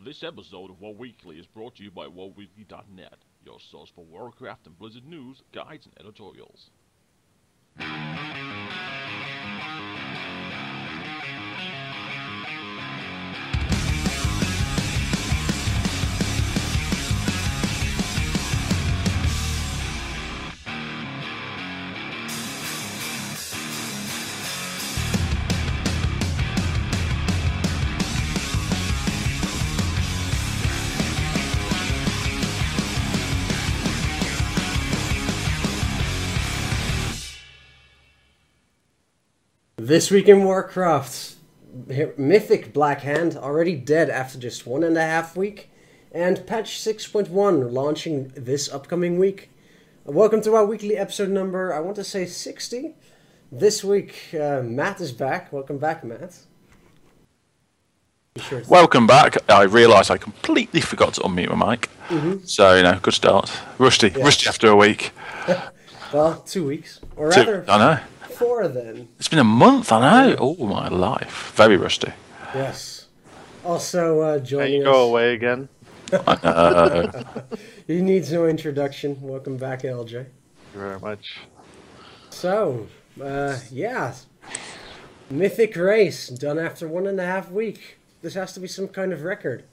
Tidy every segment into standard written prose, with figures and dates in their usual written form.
This episode of WoW Weekly is brought to you by WoWweekly.net, your source for Warcraft and Blizzard news, guides, and editorials. This week in Warcraft, Mythic Black Hand already dead after just 1.5 weeks, and patch 6.1 launching this upcoming week. Welcome to our weekly episode number, I want to say 60. This week, Matt is back. Welcome back, Matt. Welcome back. I realised I completely forgot to unmute my mic. So, good start. Rusty after a week. Well, 2 weeks. Or rather, I know. 4 then. It's been a month, I know. Oh, my life. Very rusty. Yes. Also joining us... go away again. I know. He needs no introduction. Welcome back, LJ. Thank you very much. So, Mythic race, done after 1.5 weeks. This has to be some kind of record.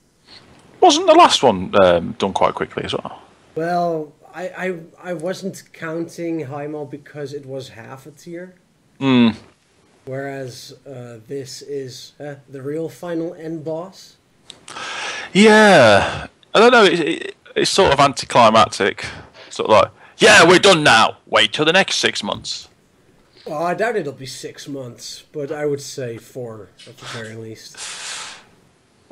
Wasn't the last one done quite quickly as well? Well, I wasn't counting Heimal because it was half a tier. Whereas this is the real final end boss. Yeah. I don't know, it's sort of anticlimactic. Sort of like, yeah, we're done now. Wait till the next 6 months. Well, I doubt it'll be 6 months, but I would say 4 at the very least.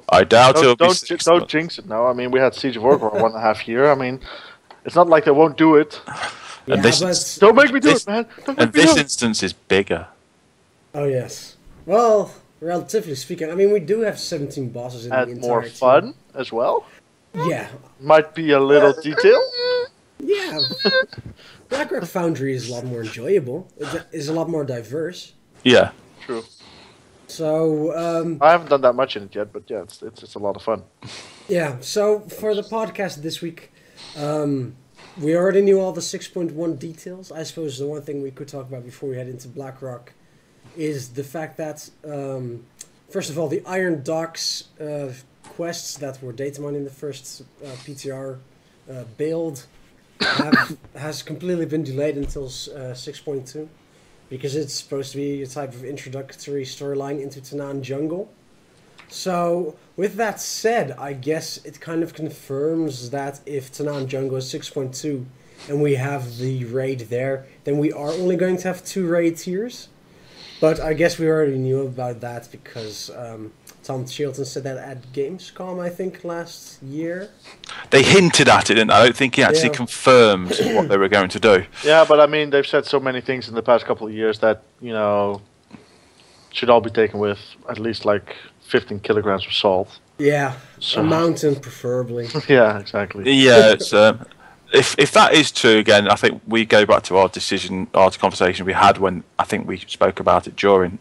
I doubt it'll be 6 months. Don't jinx it now. I mean, we had Siege of Orgrimmar 1.5 year. I mean, it's not like they won't do it. Yeah, but don't make me do it, man. And this instance is bigger. Oh, yes. Well, relatively speaking, I mean, we do have 17 bosses in the entire more team. fun as well. Yeah. Might be a little detail. Yeah. Blackrock Foundry is a lot more enjoyable. It is a lot more diverse. Yeah. True. So, I haven't done that much in it yet, but yeah, it's a lot of fun. Yeah, so for the podcast this week, we already knew all the 6.1 details. I suppose the one thing we could talk about before we head into Blackrock is the fact that, first of all, the Iron Docks quests that were data mined in the first PTR build has completely been delayed until 6.2 because it's supposed to be a type of introductory storyline into Tanaan Jungle. So, with that said, I guess it kind of confirms that if Tanaan Jungle is 6.2 and we have the raid there, then we are only going to have 2 raid tiers. But I guess we already knew about that because Tom Chilton said that at Gamescom, I think, last year. They hinted at it, and I don't think he actually confirmed what they were going to do. Yeah, but I mean, they've said so many things in the past couple of years that, should all be taken with at least like 15 kilograms of salt. Yeah, a mountain preferably. Yeah, exactly. Yeah, it's, if that is true, again, I think we go back to our conversation we had when I think we spoke about it during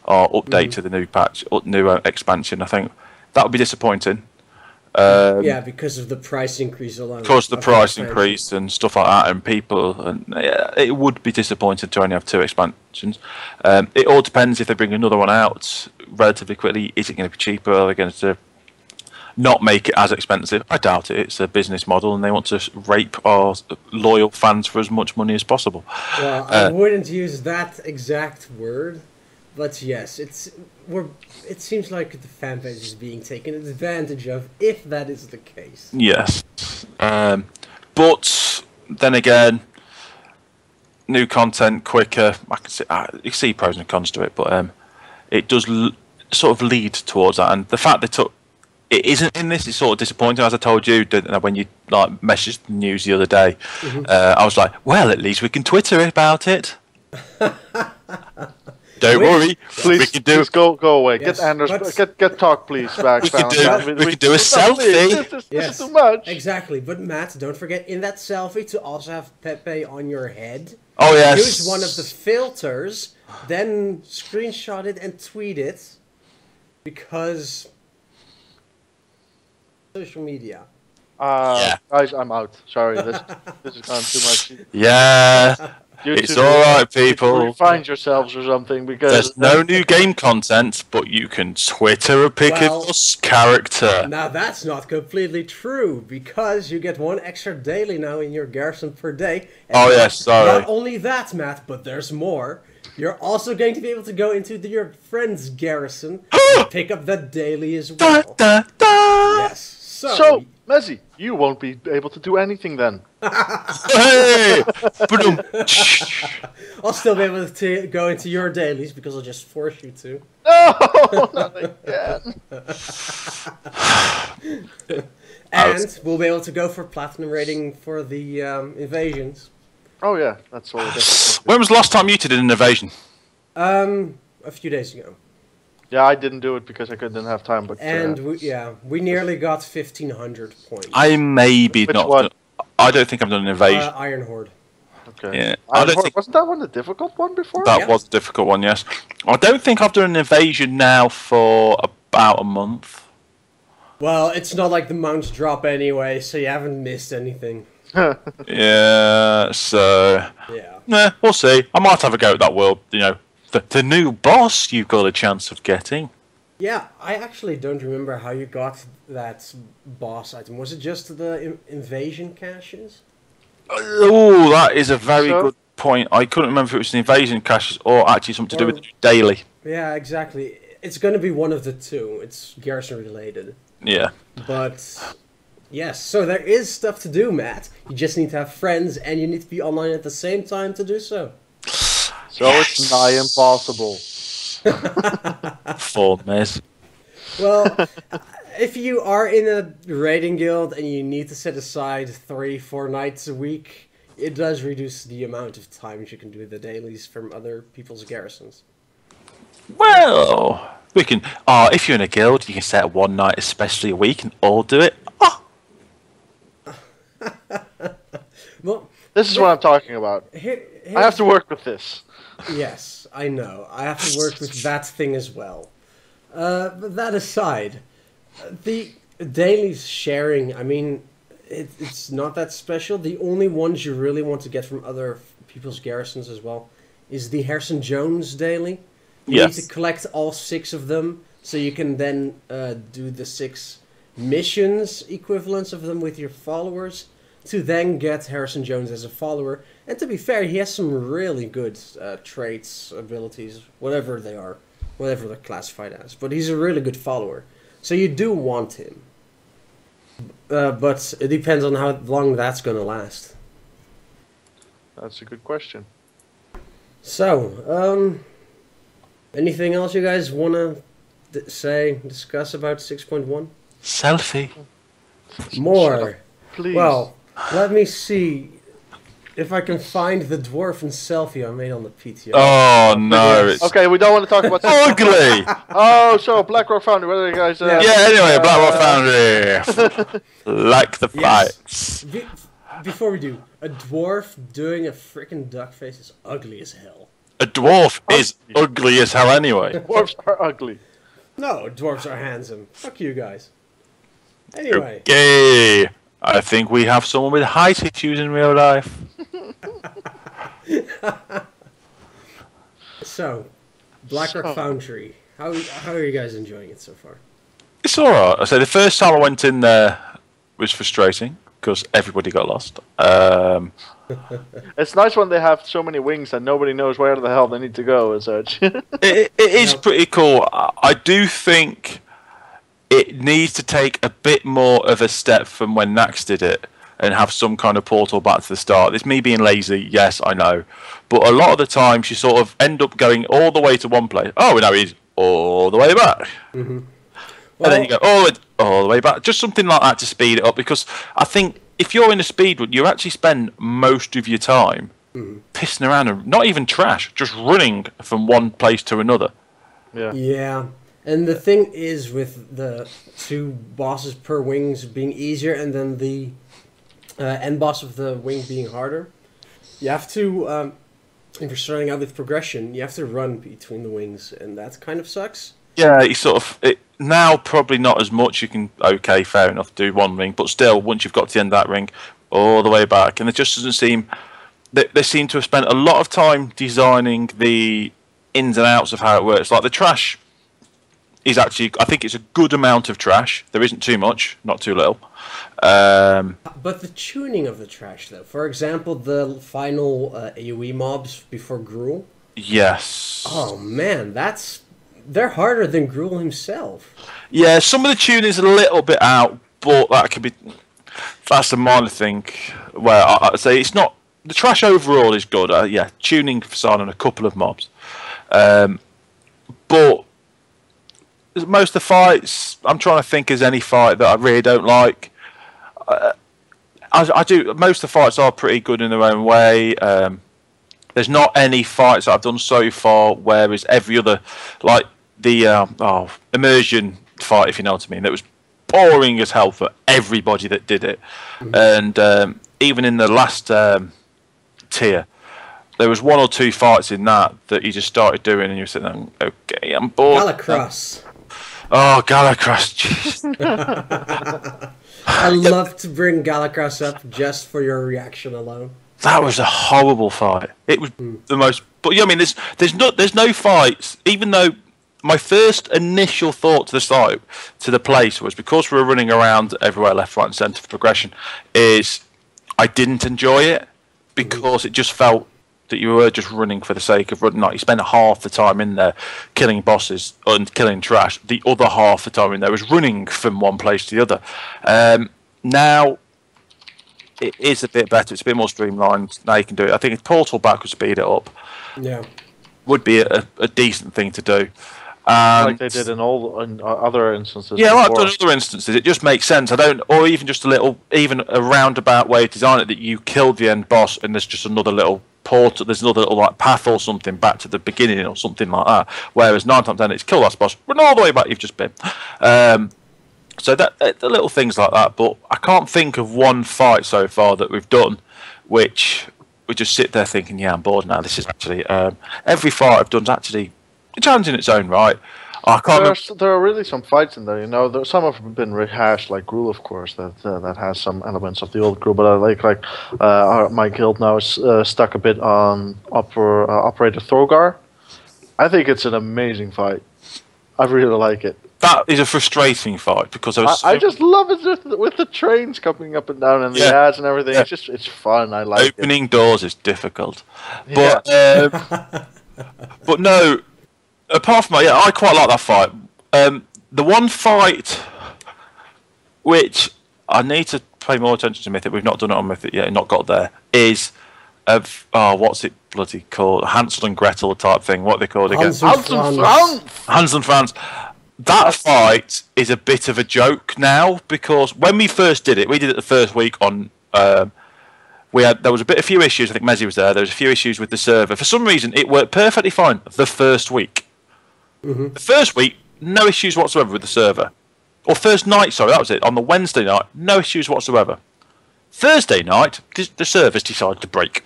our update to the new patch, new expansion. I think that would be disappointing. Yeah, because of the price increase alone. Because the price increase and stuff like that, and people, and it would be disappointing to only have 2 expansions. It all depends if they bring another one out relatively quickly. Is it going to be cheaper? Are they going to not make it as expensive? I doubt it. It's a business model, and they want to rape our loyal fans for as much money as possible. Well, I wouldn't use that exact word, but yes, it seems like the fan base is being taken advantage of, if that is the case. Yes. But then again, new content, quicker. I can see, you can see pros and cons to it, but it does sort of lead towards that. And the fact they took it isn't in this is sort of disappointing. As I told you when you messaged the news the other day, I was like, well, at least we can Twitter about it. Don't worry, please go away. Yes, get Anders, get talk, please. Back. We could do a selfie. This is too much. Exactly, but Matt, don't forget in that selfie to also have Pepe on your head. Oh yes. Use one of the filters, then screenshot it and tweet it, because social media. Guys, I'm out. Sorry, this has gone too much. Yeah, You it's two, all right, you people. find yourselves or something because There's no new game content, but you can Twitter a pic Well, of your character. Now that's not completely true, because you get one extra daily now in your garrison per day. And Oh, yes, sorry. Not only that, Matt, but there's more. You're also going to be able to go into your friend's garrison and pick up that daily as Da, well. da, da. Yes. So, Mezzy, you won't be able to do anything then. Hey! Ba-dum. I'll still be able to go into your dailies because I'll just force you to. No, not again. And we'll be able to go for platinum rating for the invasions. Oh yeah, that's all. When was the last time you did an invasion? A few days ago. Yeah, I didn't do it because I couldn't have time. But And we nearly got 1,500 points. I maybe Which not. one? I don't think I've done an invasion. Iron Horde. okay. Yeah, I don't think Wasn't that one the difficult one before? that Yeah. was a difficult one. Yes, I don't think I've done an invasion now for about a month. Well, it's not like the mounts drop anyway, so you haven't missed anything. Yeah, so Yeah. nah, we'll see. I might have a go at that world. You know, the new boss you've got a chance of getting. Yeah, I actually don't remember how you got that boss item. Was it just the invasion caches? Oh, that is a very So? good point. I couldn't remember if it was the invasion caches or actually something to do with the daily. Yeah, exactly. It's going to be one of the two. It's garrison related. Yeah. But yes, so there is stuff to do, Matt. You just need to have friends, and you need to be online at the same time to do so. So it's nigh impossible. For Mez. Well, if you are in a raiding guild and you need to set aside 3-4 nights a week, it does reduce the amount of times you can do the dailies from other people's garrisons. Well, we can. If you're in a guild, you can set one night, especially a week, and all do it. Oh, Well, This is what I'm talking about. I have to work with this. Yes, I know. I have to work with that thing as well. But that aside, the dailies sharing, I mean, it's not that special. The only ones you really want to get from other people's garrisons as well is the Harrison Jones daily. You need to collect all 6 of them, so you can then do the 6 missions equivalents of them with your followers, to then get Harrison Jones as a follower. And to be fair, he has some really good traits, abilities, whatever they are, whatever they're classified as. But he's a really good follower, so you do want him. But it depends on how long that's going to last. That's a good question. So, anything else you guys want to discuss about 6.1? selfie. More. Please. Well, let me see if I can find the dwarven selfie I made on the PTO. Oh no, it's Okay, we don't want to talk about. ugly. Oh, so Blackrock Foundry. What are you guys? Yeah. Yeah. Anyway, Blackrock Foundry. Like the Yes. fights. Before we do, a dwarf doing a freaking duck face is ugly as hell. A dwarf is ugly as hell anyway. Dwarves are ugly. No, dwarves are handsome. Fuck you guys. Anyway. Okay. I think we have someone with height issues in real life. So, Blackrock Foundry. How are you guys enjoying it so far? It's alright. I say the first time I went in there was frustrating because everybody got lost. It's nice when they have so many wings that nobody knows where the hell they need to go and such. It is Yeah. pretty cool. I do think it needs to take a bit more of a step from when Nax did it and have some kind of portal back to the start. It's me being lazy, yes, I know. But a lot of the times you sort of end up going all the way to one place. Oh, now he's all the way back. Mm-hmm. And then you go all the way back. Just something like that to speed it up, because I think if you're in a speed run, you actually spend most of your time pissing around and not even trash, just running from one place to another. Yeah. Yeah. And the thing is, with the 2 bosses per wings being easier and then the end boss of the wing being harder, you have to, if you're starting out with progression, you have to run between the wings, and that kind of sucks. Yeah, you sort of now probably not as much. You can, okay, fair enough, do one ring, but still, once you've got to the end of that ring, all the way back, and it just doesn't seem. They seem to have spent a lot of time designing the ins and outs of how it works. Like the trash is actually, I think it's a good amount of trash. There isn't too much, not too little. But the tuning of the trash, though. For example, the final AoE mobs before Gruul. Yes. Oh man, they're harder than Gruul himself. Yeah, some of the tuning's a little bit out, but that could be. That's a minor thing. Where I'd say it's not. The trash overall is good. Yeah, tuning facade on a couple of mobs, but most of the fights, I'm trying to think as any fight that I really don't like. I do. Most of the fights are pretty good in their own way. There's not any fights that I've done so far, whereas every other, like the immersion fight, if you know what I mean, that was boring as hell for everybody that did it, and even in the last tier, there was one or two fights in that you just started doing, and you were sitting there, okay, I'm bored. Galacross. Oh, Galacross, jeez. I love to bring Galacross up just for your reaction alone. That was a horrible fight. It was the most. But yeah, I mean, there's no fights. Even though my first initial thought to the place was, because we were running around everywhere, left, right, and centre for progression, is I didn't enjoy it because it just felt that you were just running for the sake of running. Like, you spent half the time in there killing bosses and killing trash. The other half the time in there was running from one place to the other. Now it is a bit better. It's a bit more streamlined. Now you can do it. I think a portal back would speed it up. Yeah, would be a decent thing to do. Like they did in other instances. Yeah, like before. in other instances, it just makes sense. Or even just a roundabout way to design it, that you killed the end boss and there's just another little portal, there's another little like path or something back to the beginning or something like that. Whereas 9 times 10 it's kill that boss, run all the way back you've just been. So that the little things like that. But I can't think of one fight so far that we've done which we just sit there thinking, yeah, I'm bored now. This is actually every fight I've done is actually a challenge in its own right. I can't. There are really some fights in there. You know, some have been rehashed, like Gruul, of course, that has some elements of the old Gruul. But I like my guild now is stuck a bit on Operator Throgar. I think it's an amazing fight. I really like it. That is a frustrating fight because I just love it with the trains coming up and down and the ads and everything. Yeah. It's fun. I like opening doors is difficult, Yeah. but but no. Apart from that, yeah, I quite like that fight. The one fight which I need to pay more attention to Mythic, we've not done it on Mythic yet, not got there, is of what's it bloody called? Hansel and Gretel type thing. What are they called again? Hans and Franz. That fight is a bit of a joke now, because when we first did it, we did it the first week on. There was a few issues. I think Mezzy was there. There was a few issues with the server. For some reason, it worked perfectly fine the first week. The first week, no issues whatsoever with the server. Or first night, sorry, that was it. On the Wednesday night, no issues whatsoever. Thursday night, the servers decided to break.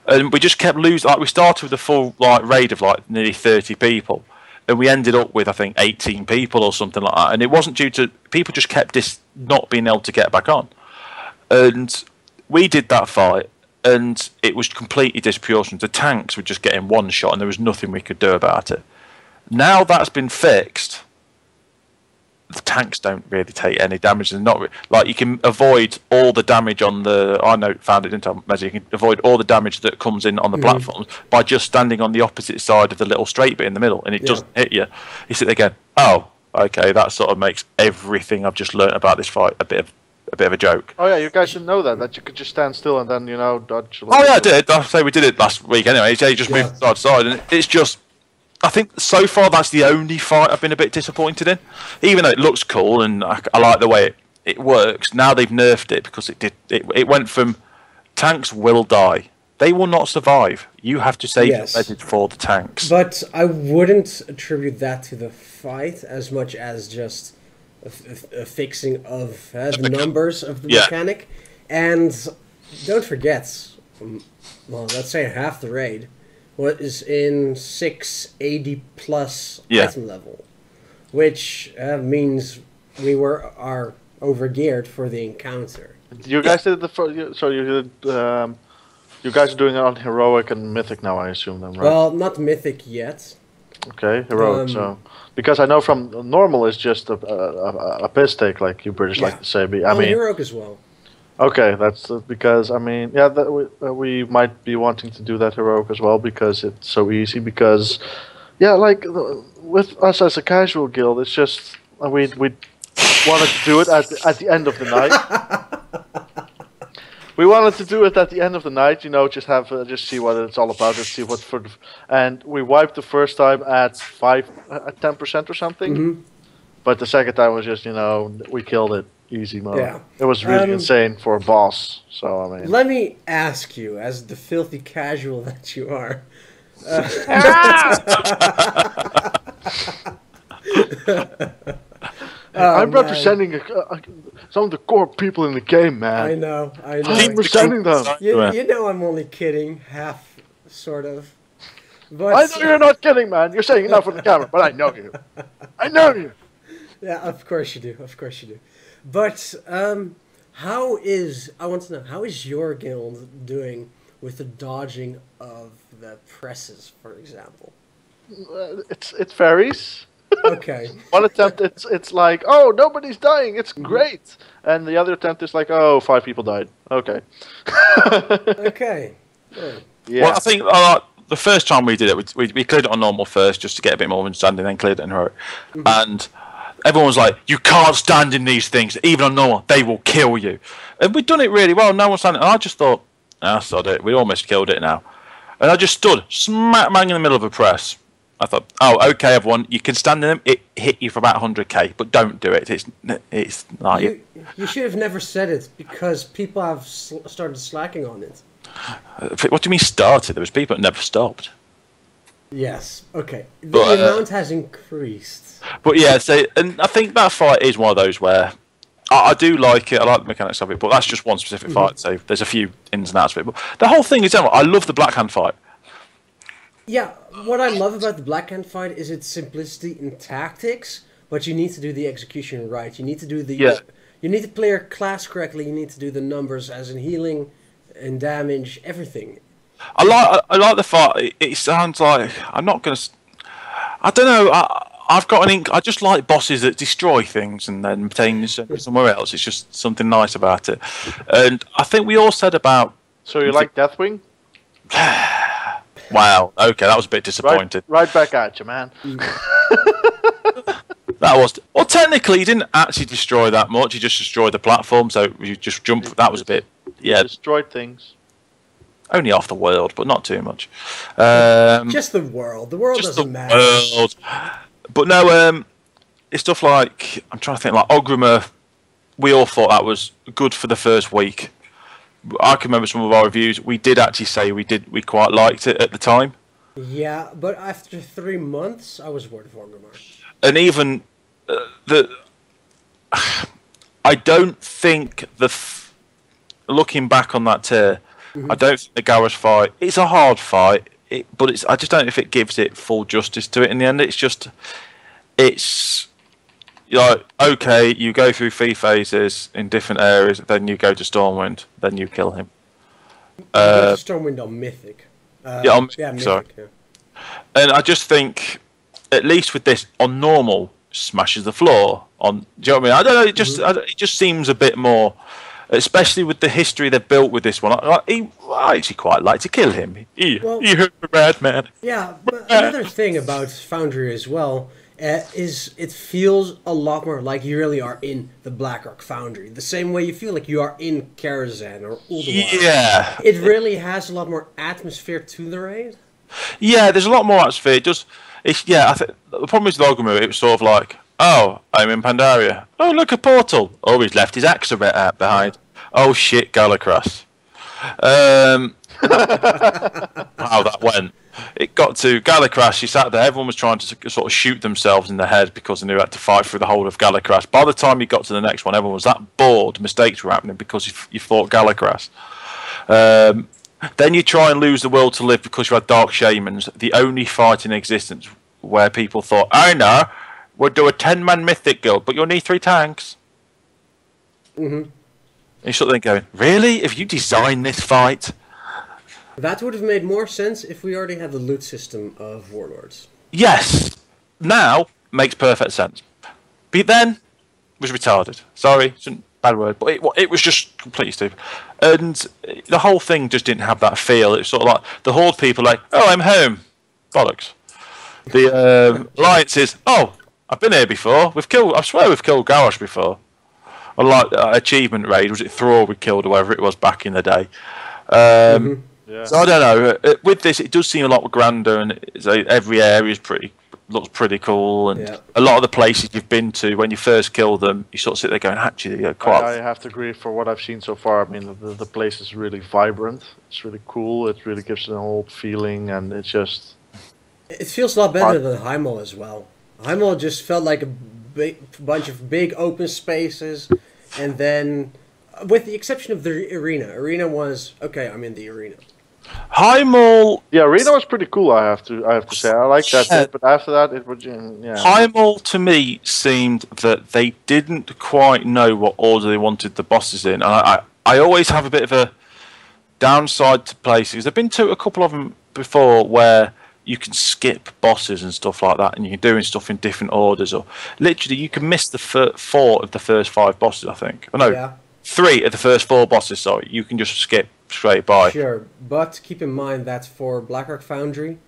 And we just kept losing. Like, we started with a full raid of nearly 30 people. And we ended up with, I think, 18 people or something like that. And it wasn't due to... People just kept not being able to get back on. And we did that fight, and it was completely disproportionate. The tanks were just getting one shot, and there was nothing we could do about it. Now that's been fixed, the tanks don't really take any damage. And you can avoid all the damage on the. Found it didn't I, Mezzy? You can avoid all the damage that comes in on the platforms by just standing on the opposite side of the little straight bit in the middle, and it doesn't hit you. You sit there going, "Oh, okay." That sort of makes everything I've just learnt about this fight a bit of a joke. Oh yeah, you guys should know that you could just stand still and then dodge. Oh yeah, I did. I say we did it last week anyway. You just moved side to side, and it's just. I think so far that's the only fight I've been a bit disappointed in. Even though it looks cool and I like the way it works, now they've nerfed it because it went from tanks will die. They will not survive. You have to save your message for the tanks. But I wouldn't attribute that to the fight as much as just a fixing of the numbers of the mechanic. And don't forget, let's say half the raid... What is in 680 plus item level. which means we are overgeared for the encounter. You guys did the first. So you did. You guys are doing it on heroic and mythic now, I assume, then, right? Well, not mythic yet. Okay, heroic. So because I know from normal is just a piss take, like you British like to say. I mean, heroic as well. Okay, that's because I mean, yeah, we might be wanting to do that heroic as well because it's so easy. Because, yeah, like with us as a casual guild, it's just we wanted to do it at the end of the night. We wanted to do it at the end of the night, you know, just just see what it's all about, and see what and we wiped the first time at 10% or something. Mm-hmm. But the second time was just, you know, we killed it easy mode. Yeah. It was really insane for a boss. So I mean, let me ask you, as the filthy casual that you are. I'm representing some of the core people in the game, man. I know. I'm representing them. You know I'm only kidding, half, sort of. But I know you're not kidding, man. You're saying enough on the camera, but I know you. I know you. Yeah, of course you do. Of course you do. But I want to know, how is your guild doing with the dodging of the presses, for example? It varies. Okay. One attempt, it's like, oh, nobody's dying, it's great, and the other attempt is like, oh, 5 people died. Okay. Okay. Good. Yeah. Well, I think the first time we did it, we cleared it on normal first just to get a bit more understanding, then cleared it in heroic, and everyone was like, you can't stand in these things, even on normal, they will kill you. And we'd done it really well, no one standing, and I just thought, sod it, we almost killed it now. And I just stood smack bang in the middle of a press. I thought, oh, okay, everyone, you can stand in them. It hit you for about 100k, but don't do it. It's like you should have never said it because people have started slacking on it. What do you mean started? There was people that never stopped. Yes. Okay. The amount has increased. But yeah, and I think that fight is one of those where I do like it. I like the mechanics of it, but that's just one specific fight. So there's a few ins and outs of it. But the whole thing is, I love the Black Hand fight. Yeah, what I love about the Black Hand fight is its simplicity in tactics, but you need to do the execution right. You need to do you need to play your class correctly. You need to do the numbers as in healing and damage, everything. I like the fight. It sounds like I'm not gonna. I don't know. I've got I just like bosses that destroy things and then obtain somewhere else. It's just something nice about it. And I think we all said about. So you like Deathwing? Wow. Okay, that was a bit disappointing. Right back at you, man. That was well. Technically, he didn't actually destroy that much. He just destroyed the platform. So you just jumped. That was a bit. Yeah. Destroyed things. Only half the world, but not too much. Just the world. The world doesn't matter. World. But no, it's stuff like I'm trying to think. Like Ogrimmar, we all thought that was good for the first week. I can remember some of our reviews. We did actually say we quite liked it at the time. Yeah, but after 3 months, I was bored of Ogrimmar. And even I don't think looking back on that tier, I don't think the Garrus fight. It's a hard fight, but I just don't know if it gives it full justice to it in the end. It's like, okay, you go through 3 phases in different areas, then you go to Stormwind, then you kill him. You go to Stormwind on Mythic. On Mythic, sorry. Yeah. And I just think, at least with this, on normal, smashes the floor. Do you know what I mean? I don't know, it just seems a bit more, especially with the history they've built with this one. I actually quite like to kill him. You're a bad man. Yeah, but another thing about Foundry as well is it feels a lot more like you really are in the Blackrock Foundry. The same way you feel like you are in Karazhan or Ulduar. Yeah. It really has a lot more atmosphere to the raid. Yeah, there's a lot more atmosphere. I think the problem is with Ogrimmar, it was sort of like, oh, I'm in Pandaria. Oh, look, a portal. Oh, he's left his axe a bit out behind. Oh, shit, Galacross. How that went. It got to Galacross, he sat there, everyone was trying to sort of shoot themselves in the head because they knew they had to fight through the whole of Galacross. By the time you got to the next one, everyone was that bored, mistakes were happening because you fought Galacross. Then you try and lose the will to live because you had Dark Shamans, the only fight in existence where people thought, I know, we'll do a 10-man mythic guild, but you'll need 3 tanks. Mm-hmm. And you're sort of going, really? If you designed this fight? That would have made more sense if we already had the loot system of Warlords. Yes. Now, makes perfect sense. But then, was retarded. Sorry, bad word, but it was just completely stupid. And the whole thing just didn't have that feel. It's sort of like, the Horde people like, oh, I'm home. Bollocks. The Alliance is, oh, I've been here before. I swear we've killed Garrosh before. I like achievement raid. Was it Thrall we killed or whatever it was back in the day? Yeah. So I don't know. With this, it does seem a lot grander, and every area looks pretty cool. And a lot of the places you've been to, when you first kill them, you sort of sit there going, actually, I have to agree. For what I've seen so far, I mean, the place is really vibrant. It's really cool. It really gives it an old feeling, and it's just. It feels a lot better than Heimel as well. Heimel just felt like a bunch of big open spaces, and then, with the exception of the arena was okay. I'm in the arena. Heimel. Yeah, arena was pretty cool. I have to say, I like that bit, but after that, it was Heimel to me seemed that they didn't quite know what order they wanted the bosses in, and I always have a bit of a downside to places. I've been to a couple of them before where you can skip bosses and stuff like that, and you're doing stuff in different orders, or literally you can miss the 4 of the first 5 bosses, I think. Oh, no, 3 of the first 4 bosses, sorry. You can just skip straight by. Sure, but keep in mind that for Blackrock Foundry,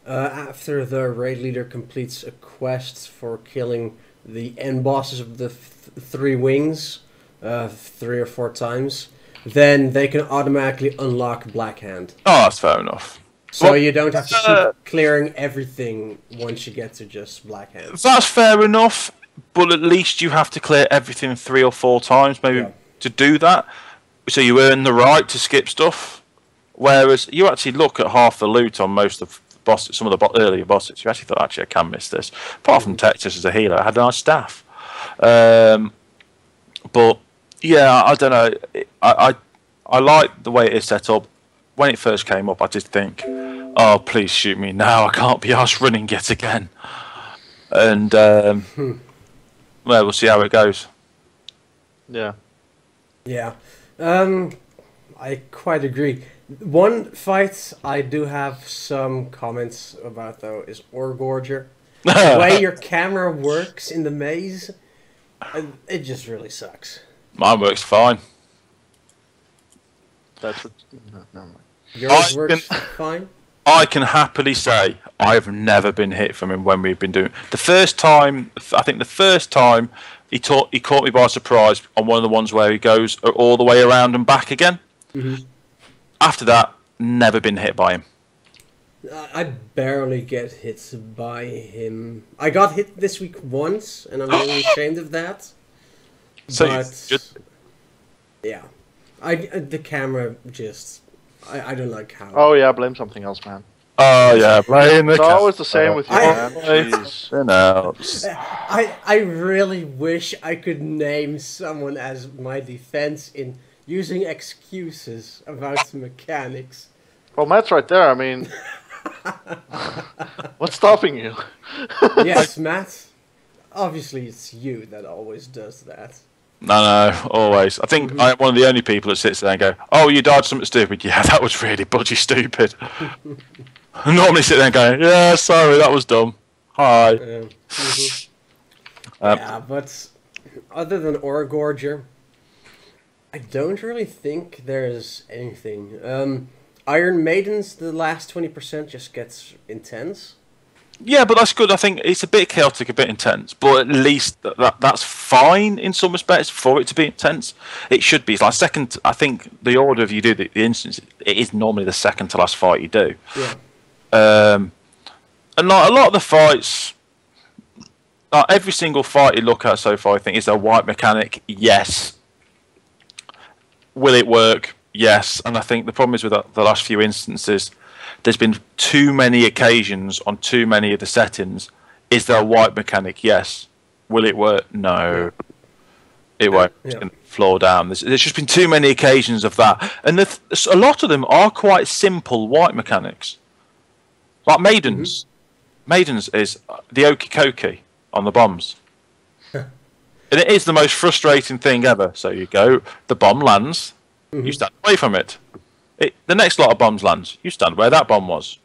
after the raid leader completes a quest for killing the end bosses of the 3 wings 3 or 4 times, then they can automatically unlock Blackhand. Oh, that's fair enough. So you don't have to keep clearing everything once you get to just Blackhand. That's fair enough, but at least you have to clear everything 3 or 4 times, maybe, to do that. So you earn the right to skip stuff. Whereas you actually look at half the loot on most of the bosses, some of the earlier bosses. You actually thought, actually, I can miss this. Apart from Texas as a healer, I had a nice staff. But yeah, I don't know. I like the way it is set up. When it first came up, I did think, oh, please shoot me now. I can't be arsed running yet again. And, well, we'll see how it goes. Yeah. Yeah. I quite agree. One fight I do have some comments about, though, is Orgorger. The way your camera works in the maze, it just really sucks. Mine works fine. That's what. No, mind. Yours works fine? I can happily say I've never been hit from him when we've been doing. The first time he caught me by surprise on one of the ones where he goes all the way around and back again. Mm-hmm. After that, never been hit by him. I barely get hit by him. I got hit this week once, and I'm really ashamed of that. So but yeah, the camera just. I don't like how. Oh yeah, blame something else, man. Oh yeah, blame the. It's always the same with you, man. Jeez. I really wish I could name someone as my defense in using excuses about mechanics. Well, Matt's right there. I mean, what's stopping you? Yes, Matt. Obviously, it's you that always does that. No, always. I think I'm one of the only people that sits there and go, oh, you died something stupid. Yeah, that was really budgie stupid. I normally sit there and go, yeah, sorry, that was dumb. Hi. Yeah, but other than Orgorger, I don't really think there's anything. Iron Maidens, the last 20% just gets intense. Yeah, but that's good. I think it's a bit chaotic, a bit intense, but at least that's fine in some respects for it to be intense. It should be. It's like second. I think the order of you do the instance, it is normally the second to last fight you do. Yeah. And like a lot of the fights, like every single fight you look at so far, I think is a white mechanic. Yes. Will it work? Yes. And I think the problem is with the last few instances. There's been too many occasions on too many of the settings. Is there a white mechanic? Yes. Will it work? No. It won't. It's going to floor down. There's just been too many occasions of that. And a lot of them are quite simple white mechanics. Like Maidens. Maidens is the Okie Kokie. on the bombs. And it is the most frustrating thing ever. So you go, the bomb lands, you stand away from it. The next lot of bombs lands, you stand where that bomb was.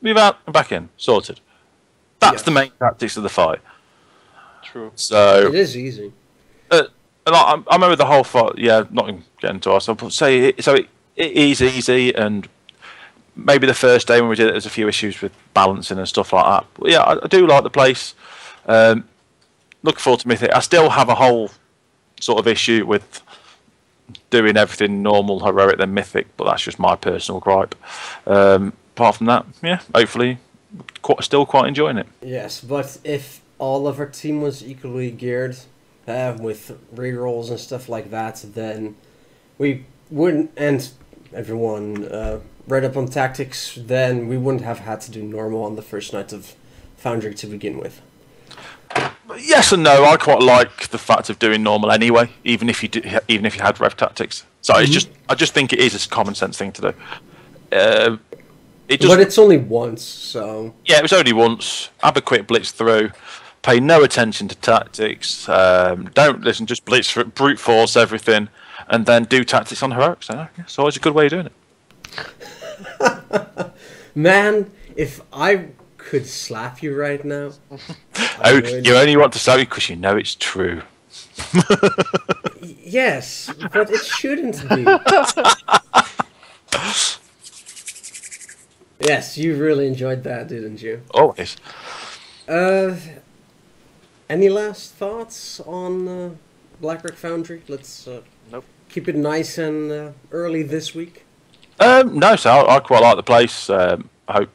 Move out and back in, sorted. That's the main tactics of the fight. True. So it is easy. And I remember the whole fight. Yeah, not getting to us. I'll say it is easy, and maybe the first day when we did it, there's a few issues with balancing and stuff like that. But yeah, I do like the place. Looking forward to Mythic. I still have a whole sort of issue with doing everything normal, heroic, then Mythic, but that's just my personal gripe. Apart from that, yeah, hopefully, still quite enjoying it. Yes, but if all of our team was equally geared with rerolls and stuff like that, then we wouldn't, and everyone read up on tactics, then we wouldn't have had to do normal on the first night of Foundry to begin with. Yes and no. I quite like the fact of doing normal anyway, even if you had rev tactics. So I just think it is a common sense thing to do. But it's only once, so yeah, it was only once. Have a quick blitz through. Pay no attention to tactics. Don't listen. Just blitz for brute force everything, and then do tactics on heroics. So it's always a good way of doing it. Man, if I could slap you right now. You only want to slap me because you know it's true. Yes, but it shouldn't be. Yes, you really enjoyed that, didn't you? Always. Any last thoughts on Blackrock Foundry? Let's Nope. keep it nice and early this week. No, so I quite like the place. I hope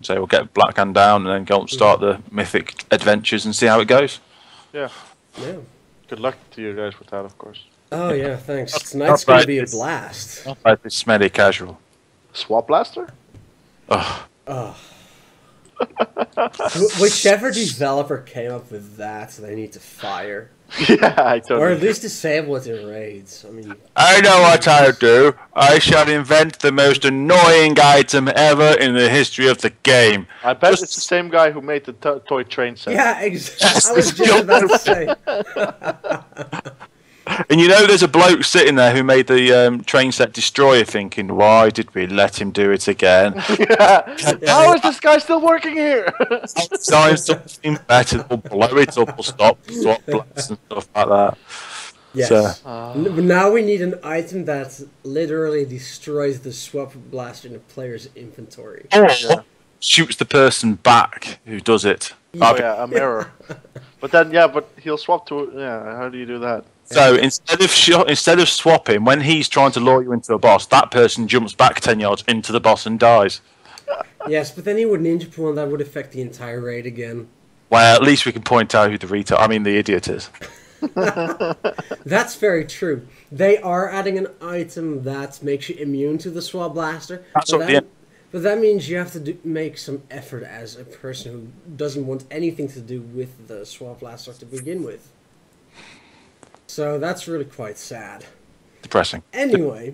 we'll get Blackhand down and then go and start the Mythic adventures and see how it goes. Yeah. Yeah. Good luck to you guys with that, of course. Oh yeah, thanks. Tonight's gonna be a blast. It's smelly casual. Swap blaster? Oh. Oh. Whichever developer came up with that, they need to fire. Yeah, I totally. Or at least disable it in raids. I mean, I know what I'll do. I shall invent the most annoying item ever in the history of the game. I bet it's the same guy who made the toy train set. yeah, exactly. I was just about to say. And you know there's a bloke sitting there who made the train set destroyer thinking, why did we let him do it again? Yeah. How is this guy still working here? Design something better, we'll blow it up, we'll stop swap blasts and stuff like that. Yes. So, Now we need an item that literally destroys the swap blast in the player's inventory. or shoots the person back who does it. Oh yeah, a mirror. But then but he'll swap to how do you do that? So instead of swapping, when he's trying to lure you into a boss, that person jumps back 10 yards into the boss and dies. Yes, but then he would ninja pool and that would affect the entire raid again. Well, at least we can point out who the idiot is. That's very true. They are adding an item that makes you immune to the swap blaster. But that means you have to make some effort as a person who doesn't want anything to do with the swap blaster to begin with. So that's really quite sad. Depressing. Anyway,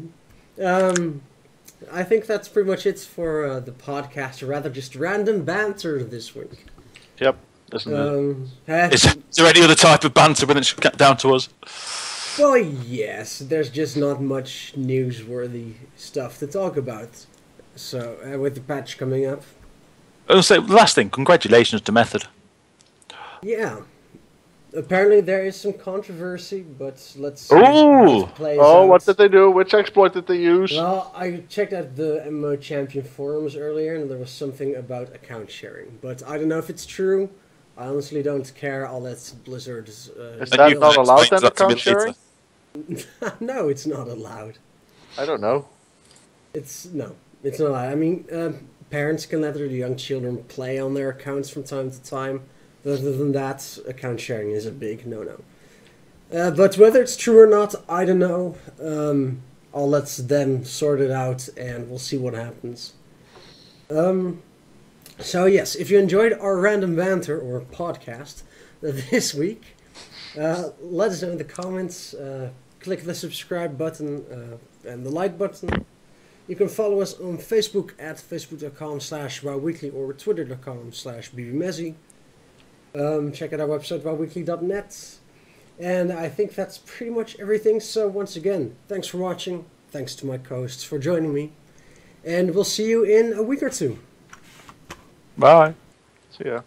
I think that's pretty much it for the podcast, or rather just random banter this week. Yep. Isn't it? Is there any other type of banter when it's down to us? Well, yes, there's just not much newsworthy stuff to talk about. So, with the patch coming up. I'll say the last thing, congratulations to Method. Yeah. Apparently there is some controversy, but let's see Ooh! What did they do? Which exploit did they use? Well, I checked out the MMO Champion forums earlier, and there was something about account sharing. But I don't know if it's true. I honestly don't care. All that's Blizzard's... Is that not allowed then, account sharing? No, it's not allowed. I don't know. It's not allowed. I mean, parents can let their young children play on their accounts from time to time. But other than that, account sharing is a big no-no. But whether it's true or not, I don't know. I'll let them sort it out, and we'll see what happens. So yes, if you enjoyed our random banter, or podcast, this week, let us know in the comments. Click the subscribe button and the like button. You can follow us on Facebook at facebook.com/WoWweekly or twitter.com/bbmezzy. Check out our website, wowweekly.net. And I think that's pretty much everything. So once again, thanks for watching. Thanks to my co-hosts for joining me. And we'll see you in a week or two. Bye. See ya.